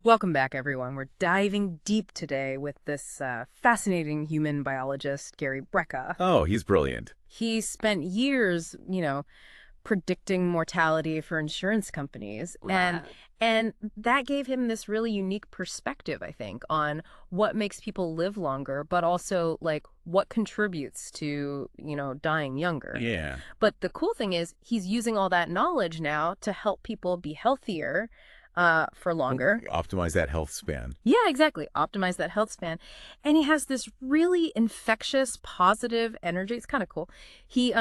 Welcome back, everyone. We're diving deep today with this fascinating human biologist, Gary Brecka. Oh, he's brilliant. He spent years, predicting mortality for insurance companies, and Wow. and that gave him this really unique perspective, I think, on what makes people live longer, but also like what contributes to, dying younger. Yeah. But the cool thing is he's using all that knowledge now to help people be healthier for Well, longer. optimize that health span. Yeah, exactly. Optimize that health span. And he has this really infectious, positive energy. It's kind of cool. He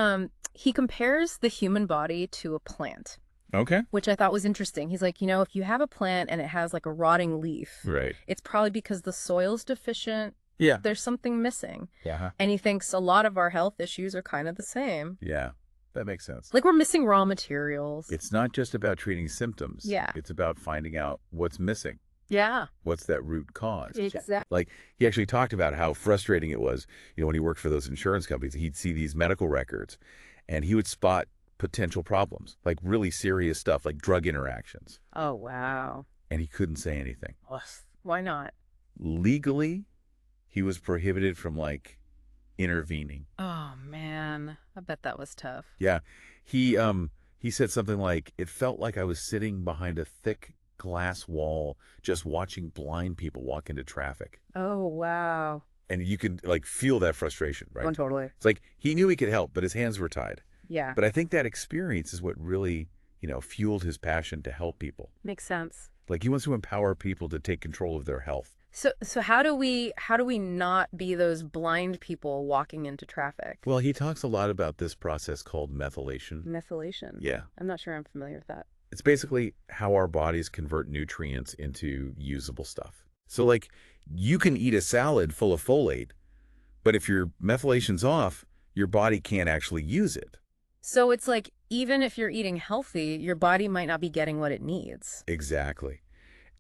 compares the human body to a plant, Okay. which I thought was interesting. He's like, if you have a plant and it has like a rotting leaf, Right. it's probably because the soil's deficient. Yeah. There's something missing. Yeah. And he thinks a lot of our health issues are kind of the same. Yeah. That makes sense. Like we're missing raw materials. It's not just about treating symptoms. Yeah. It's about finding out what's missing. Yeah. What's that root cause? Exactly. Like, he actually talked about how frustrating it was, when he worked for those insurance companies. He'd see these medical records and he would spot potential problems, like really serious stuff, like drug interactions. Oh, wow. And he couldn't say anything. Why not? Legally, he was prohibited from, intervening. Oh, man. I bet that was tough. Yeah. He said something like, it felt like I was sitting behind a thick glass wall just watching blind people walk into traffic. Oh, wow. And you could feel that frustration, right? Oh, totally. It's like he knew he could help, but his hands were tied. Yeah. But I think that experience is what really, fueled his passion to help people. Makes sense. Like, he wants to empower people to take control of their health. So how do we not be those blind people walking into traffic? Well, he talks a lot about this process called methylation. Methylation. Yeah. I'm not sure I'm familiar with that. It's basically how our bodies convert nutrients into usable stuff. So, you can eat a salad full of folate, but if your methylation's off, your body can't actually use it. So it's like even if you're eating healthy, your body might not be getting what it needs. Exactly.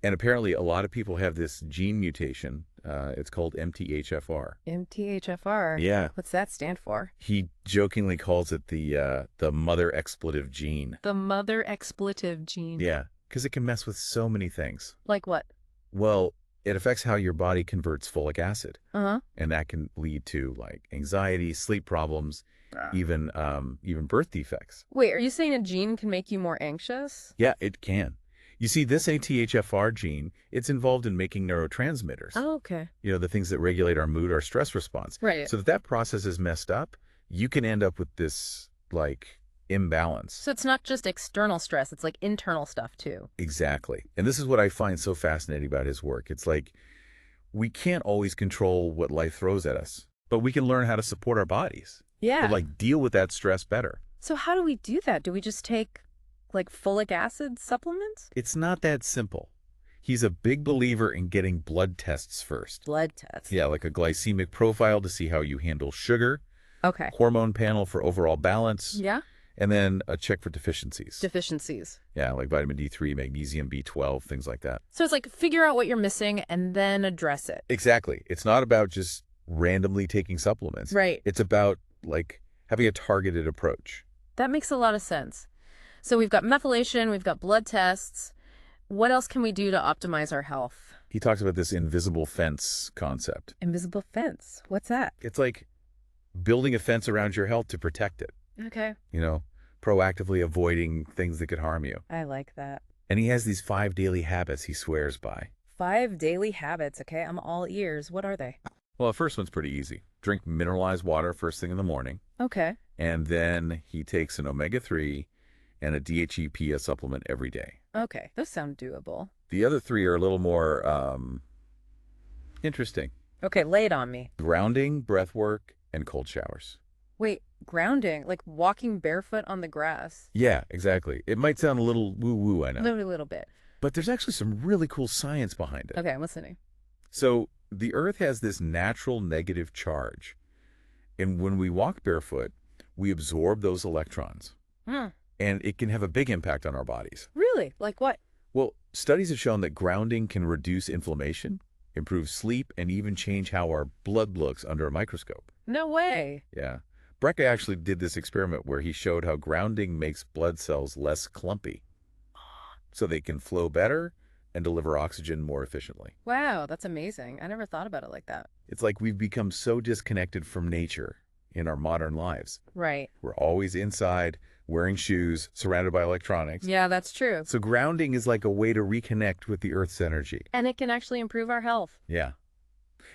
And apparently a lot of people have this gene mutation. It's called MTHFR. MTHFR. Yeah. What's that stand for? He jokingly calls it the mother expletive gene. The mother expletive gene. Yeah, because it can mess with so many things. Like what? Well, it affects how your body converts folic acid. Uh-huh. And that can lead to anxiety, sleep problems, even birth defects. Wait, are you saying a gene can make you more anxious? Yeah, it can. You see, this ATHFR gene, it's involved in making neurotransmitters. Oh, okay. The things that regulate our mood, our stress response. Right. So if that process is messed up, you can end up with this, imbalance. So it's not just external stress, it's like internal stuff too. Exactly. And this is what I find so fascinating about his work. It's like, we can't always control what life throws at us, but we can learn how to support our bodies. Yeah. To, deal with that stress better. So how do we do that? Do we just take folic acid supplements? It's not that simple. He's a big believer in getting blood tests first. Blood tests. Yeah, like a glycemic profile to see how you handle sugar, Okay. hormone panel for overall balance, Yeah. and then a check for deficiencies. Deficiencies. Yeah, like vitamin D3, magnesium, B12, things like that. So it's like figure out what you're missing and then address it. Exactly. It's not about just randomly taking supplements. Right. It's about having a targeted approach. That makes a lot of sense. So we've got methylation, we've got blood tests. What else can we do to optimize our health? He talks about this invisible fence concept. Invisible fence. What's that? It's like building a fence around your health to protect it, Okay. proactively avoiding things that could harm you. I like that. And he has these 5 daily habits he swears by. 5 daily habits. Okay. I'm all ears. What are they? Well, the first one's pretty easy. Drink mineralized water first thing in the morning. Okay. And then he takes an omega-3 and a DHEPA supplement every day. Okay. Those sound doable. The other 3 are a little more interesting. Okay. Lay it on me. Grounding, breath work, and cold showers. Wait, grounding, like walking barefoot on the grass. Yeah, exactly. It might sound a little woo-woo, I know. Literally a little bit. But there's actually some really cool science behind it. Okay, I'm listening. So the Earth has this natural negative charge. And when we walk barefoot, we absorb those electrons. Hmm. And it can have a big impact on our bodies. Really? Like what? Well, studies have shown that grounding can reduce inflammation, improve sleep, and even change how our blood looks under a microscope. No way. Yeah. Brecka actually did this experiment where he showed how grounding makes blood cells less clumpy. So they can flow better, and deliver oxygen more efficiently. Wow, that's amazing. I never thought about it like that. It's like we've become so disconnected from nature in our modern lives. Right. We're always inside, wearing shoes, surrounded by electronics. Yeah, that's true. So grounding is like a way to reconnect with the Earth's energy. And it can actually improve our health. Yeah.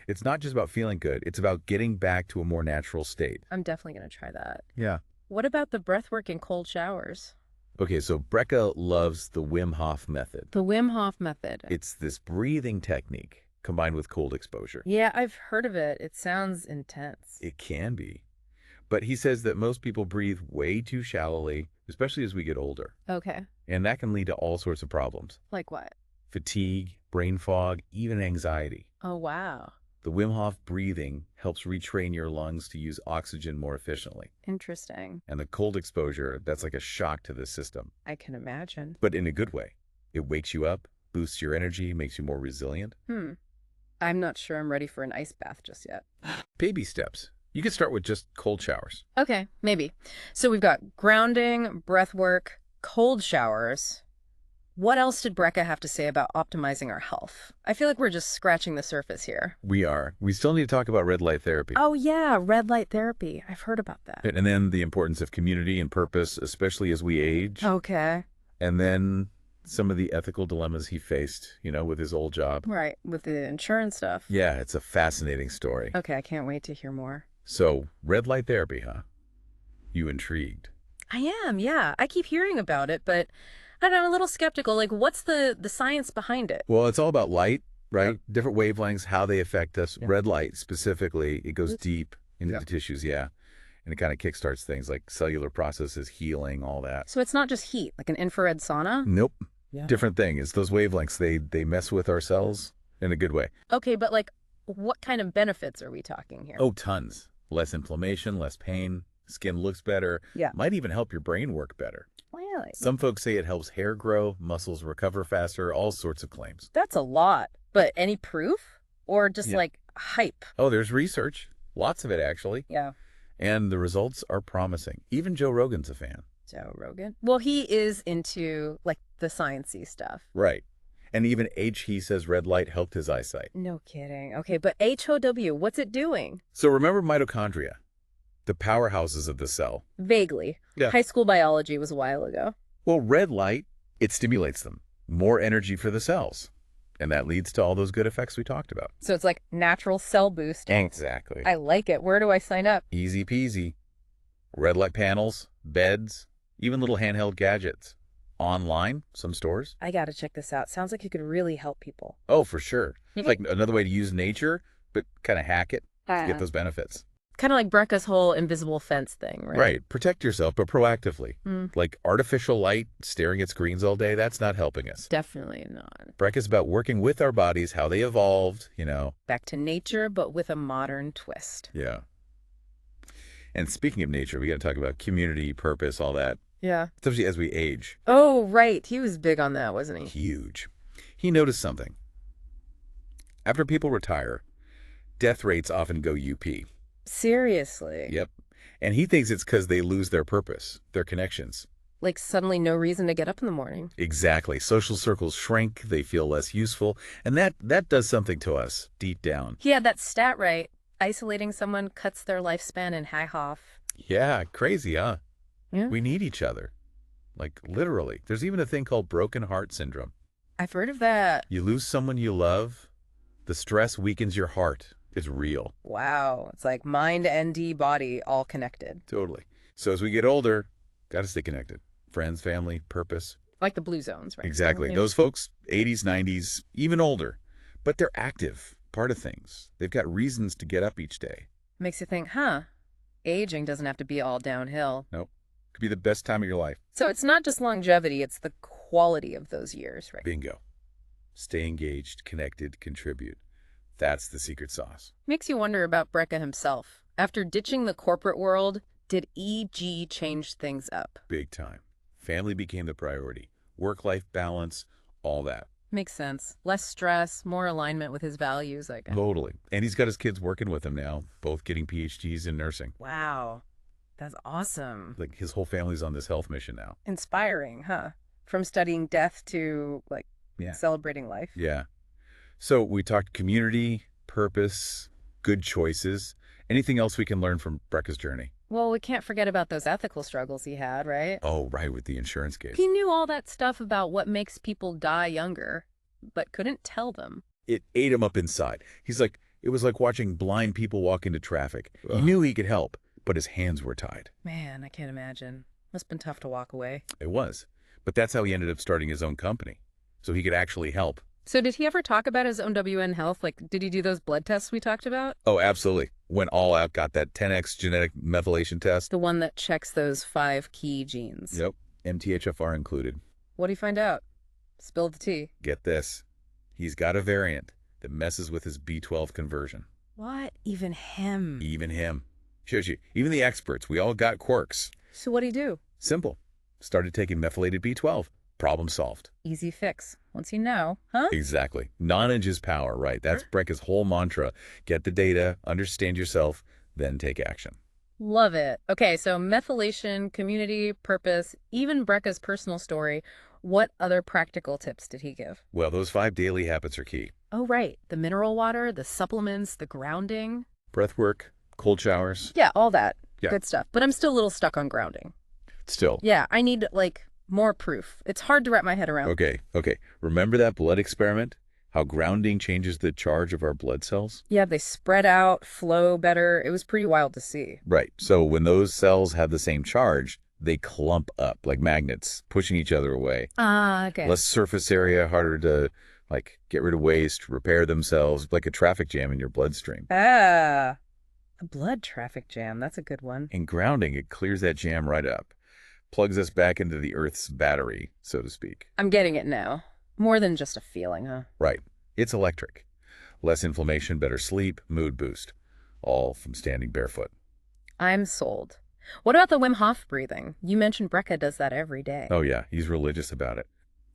It's not just about feeling good. It's about getting back to a more natural state. I'm definitely going to try that. Yeah. What about the breath work in cold showers? Okay, so Brecca loves the Wim Hof method. The Wim Hof method. It's this breathing technique combined with cold exposure. Yeah, I've heard of it. It sounds intense. It can be. But he says that most people breathe way too shallowly, especially as we get older. Okay. And that can lead to all sorts of problems. Like what? Fatigue, brain fog, even anxiety. Oh, wow. The Wim Hof breathing helps retrain your lungs to use oxygen more efficiently. Interesting. And the cold exposure, that's like a shock to the system. I can imagine. But in a good way. It wakes you up, boosts your energy, makes you more resilient. I'm not sure I'm ready for an ice bath just yet. Baby steps. You could start with just cold showers. Okay, maybe. So we've got grounding, breath work, cold showers. What else did Brecca have to say about optimizing our health? I feel like we're just scratching the surface here. We are. We still need to talk about red light therapy. Oh, yeah, red light therapy. I've heard about that. And then the importance of community and purpose, especially as we age. Okay. And then some of the ethical dilemmas he faced, with his old job. Right, with the insurance stuff. Yeah, it's a fascinating story. Okay, I can't wait to hear more. So, red light therapy, huh? You intrigued? I am, yeah. I keep hearing about it, but I don't know, I'm a little skeptical. Like, what's the science behind it? Well, it's all about light, right? Yep. Different wavelengths, how they affect us. Yep. Red light specifically, it goes deep into the tissues, yeah. And it kind of kickstarts things like cellular processes, healing, all that. So it's not just heat, like an infrared sauna? Nope. Yeah. Different thing. It's those wavelengths. They mess with our cells in a good way. Okay, but like, what kind of benefits are we talking here? Oh, tons. Less inflammation, less pain, skin looks better. Yeah. Might even help your brain work better. Really? Some folks say it helps hair grow, muscles recover faster, all sorts of claims. That's a lot. But any proof? Or just like hype? Oh, there's research. Lots of it, actually. Yeah. And the results are promising. Even Joe Rogan's a fan. Joe Rogan? Well, he is into like the sciencey stuff. Right. And even he says red light helped his eyesight. No kidding. Okay, but HOW, what's it doing? So remember mitochondria, the powerhouses of the cell. Vaguely. Yeah. High school biology was a while ago. Well, red light, it stimulates them. More energy for the cells. And that leads to all those good effects we talked about. So it's like natural cell boost. Exactly. I like it. Where do I sign up? Easy peasy. Red light panels, beds, even little handheld gadgets. Online, some stores. I gotta check this out. Sounds like you could really help people. Oh, for sure. It's like another way to use nature, but kind of hack it to get those benefits. Kind of like Brecca's whole invisible fence thing, right? Right. Protect yourself, but proactively. Like artificial light, staring at screens all day, that's not helping us. Definitely not. Brecca's about working with our bodies, how they evolved, Back to nature, but with a modern twist. Yeah. And speaking of nature, we got to talk about community, purpose, all that. Yeah. Especially as we age. Oh, right. He was big on that, wasn't he? Huge. He noticed something. After people retire, death rates often go UP. Seriously? Yep. And he thinks it's because they lose their purpose, their connections. Like suddenly no reason to get up in the morning. Exactly. Social circles shrink, they feel less useful, and that does something to us deep down. He had that stat right. Isolating someone cuts their lifespan in half. Yeah, crazy, huh? Yeah. We need each other. Like, literally. There's even a thing called broken heart syndrome. I've heard of that. You lose someone you love, the stress weakens your heart. It's real. Wow. It's like mind and body all connected. Totally. So as we get older, got to stay connected. Friends, family, purpose. Like the blue zones, right? Exactly. Yeah. Those folks, 80s, 90s, even older. But they're active, part of things. They've got reasons to get up each day. Makes you think, aging doesn't have to be all downhill. Nope. Could be the best time of your life. So it's not just longevity, it's the quality of those years, right? Bingo. Stay engaged, connected, contribute. That's the secret sauce. Makes you wonder about Brecca himself. After ditching the corporate world, did EG change things up? Big time. Family became the priority. Work-life balance, all that. Makes sense. Less stress, more alignment with his values, I guess. Totally. And he's got his kids working with him now, both getting PhDs in nursing. Wow. That's awesome. Like his whole family's on this health mission now. Inspiring, huh? From studying death to, like, Yeah. Celebrating life. Yeah. So we talked community, purpose, good choices. Anything else we can learn from Brecca's journey? Well, we can't forget about those ethical struggles he had, right? Oh, right, with the insurance case. He knew all that stuff about what makes people die younger, but couldn't tell them. It ate him up inside. He's like, it was like watching blind people walk into traffic. He knew he could help, but his hands were tied. Man, I can't imagine. Must have been tough to walk away. It was. But that's how he ended up starting his own company, so he could actually help. So did he ever talk about his own WN health? Like, did he do those blood tests we talked about? Oh, absolutely. Went all out, got that 10x genetic methylation test. The one that checks those 5 key genes. Yep, MTHFR included. What'd he find out? Spill the tea. Get this. He's got a variant that messes with his B12 conversion. What? Even him? Even him. Shows you, even the experts, we all got quirks. So what'd he do? Simple. Started taking methylated B12. Problem solved. Easy fix. Once you know, huh? Exactly. Knowledge is power, right? That's Brecca's whole mantra. Get the data, understand yourself, then take action. Love it. Okay, so methylation, community, purpose, even Brecca's personal story. What other practical tips did he give? Well, those 5 daily habits are key. Oh, right. The mineral water, the supplements, the grounding. Breath work, cold showers. Yeah, all that. Yeah. Good stuff. But I'm still a little stuck on grounding. Still. Yeah, I need, like, more proof. It's hard to wrap my head around. Okay. Remember that blood experiment? How grounding changes the charge of our blood cells? Yeah, they spread out, flow better. It was pretty wild to see. Right. So when those cells have the same charge, they clump up like magnets, pushing each other away. Ah, okay. Less surface area, harder to, like, get rid of waste, repair themselves, like a traffic jam in your bloodstream. Ah, a blood traffic jam. That's a good one. And grounding, it clears that jam right up. Plugs us back into the Earth's battery, so to speak. I'm getting it now. More than just a feeling, huh? Right. It's electric. Less inflammation, better sleep, mood boost. All from standing barefoot. I'm sold. What about the Wim Hof breathing? You mentioned Brecca does that every day. Oh yeah, he's religious about it.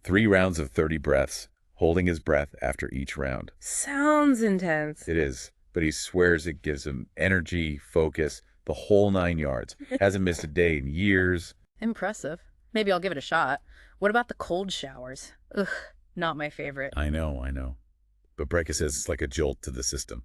3 rounds of 30 breaths, holding his breath after each round. Sounds intense. It is, but he swears it gives him energy, focus, the whole 9 yards. Hasn't missed a day in years. Impressive. Maybe I'll give it a shot. What about the cold showers? Ugh, not my favorite. I know. But Brecca says it's like a jolt to the system.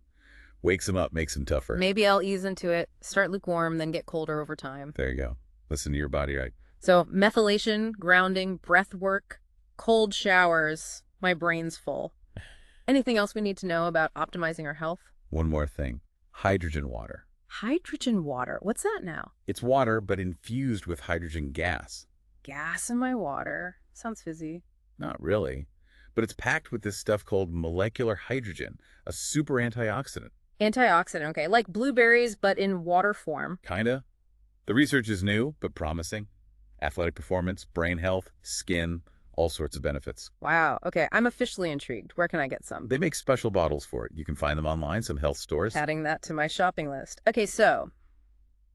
Wakes him up, makes him tougher. Maybe I'll ease into it, start lukewarm, then get colder over time. There you go. Listen to your body, right? So methylation, grounding, breath work, cold showers. My brain's full. Anything else we need to know about optimizing our health? One more thing. Hydrogen water. Hydrogen water. What's that now? It's water, but infused with hydrogen gas. Gas in my water. Sounds fizzy. Not really. But it's packed with this stuff called molecular hydrogen, a super antioxidant. Antioxidant, okay. Like blueberries, but in water form. Kinda. The research is new, but promising. Athletic performance, brain health, skin, all sorts of benefits. Wow. Okay, I'm officially intrigued. Where can I get some? They make special bottles for it. You can find them online, some health stores. Adding that to my shopping list. Okay, so,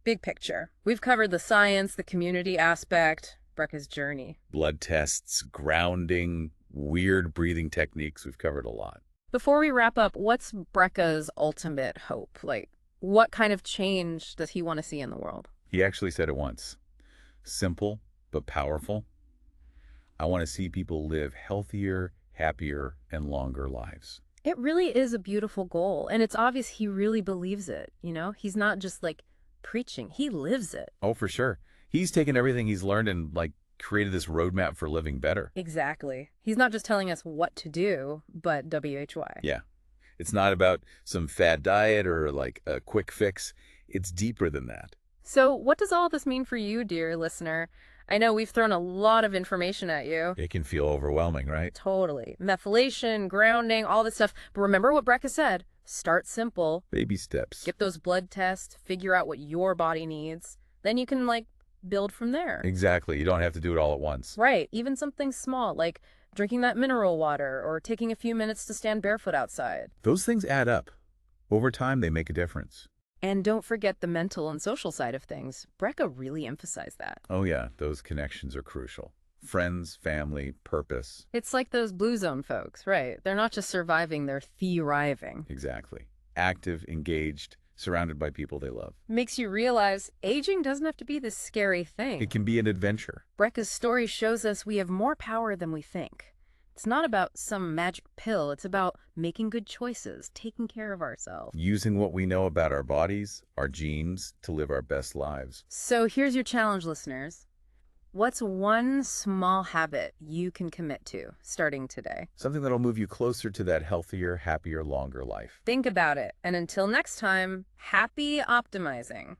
big picture. We've covered the science, the community aspect, Brecca's journey. Blood tests, grounding, weird breathing techniques. We've covered a lot. Before we wrap up, what's Brecca's ultimate hope? Like, what kind of change does he want to see in the world? He actually said it once. Simple, but powerful. I want to see people live healthier, happier, and longer lives. It really is a beautiful goal, and it's obvious he really believes it, you know? He's not just, like, preaching. He lives it. Oh, for sure. He's taken everything he's learned and, like, created this roadmap for living better. Exactly. He's not just telling us what to do, but WHY. Yeah. It's not about some fad diet or, like, a quick fix. It's deeper than that. So what does all this mean for you, dear listener? I know we've thrown a lot of information at you. It can feel overwhelming, right? Totally. Methylation, grounding, all this stuff. But remember what Brecca said. Start simple. Baby steps. Get those blood tests. Figure out what your body needs. Then you can, like, build from there. Exactly. You don't have to do it all at once. Right. Even something small, like drinking that mineral water or taking a few minutes to stand barefoot outside. Those things add up. Over time, they make a difference. And don't forget the mental and social side of things. Brecca really emphasized that. Oh yeah, those connections are crucial. Friends, family, purpose. It's like those blue zone folks, right? They're not just surviving, they're thriving. Exactly. Active, engaged, surrounded by people they love. Makes you realize aging doesn't have to be this scary thing. It can be an adventure. Brecca's story shows us we have more power than we think. It's not about some magic pill. It's about making good choices, taking care of ourselves. Using what we know about our bodies, our genes, to live our best lives. So here's your challenge, listeners. What's one small habit you can commit to starting today? Something that'll move you closer to that healthier, happier, longer life. Think about it. And until next time, happy optimizing.